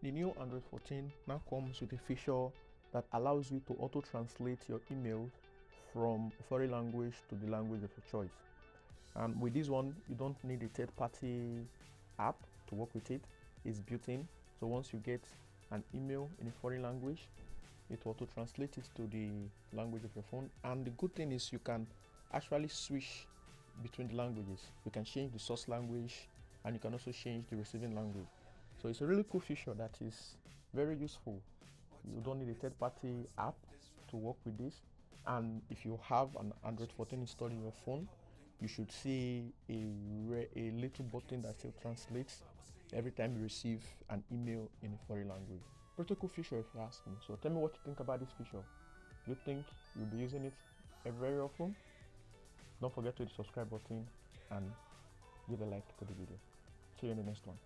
The new Android 14 now comes with a feature that allows you to auto-translate your email from a foreign language to the language of your choice. And with this one, you don't need a third-party app to work with it. It's built in. So once you get an email in a foreign language, it will auto-translate it to the language of your phone. And the good thing is you can actually switch between the languages. You can change the source language and you can also change the receiving language. So it's a really cool feature that is very useful. You don't need a third-party app to work with this. And if you have an Android 14 installed in your phone, you should see a little button that still translates every time you receive an email in a foreign language. Pretty cool feature if you ask me. So tell me what you think about this feature. Do you think you'll be using it very often? Don't forget to hit the subscribe button and give a like to the video. See you in the next one.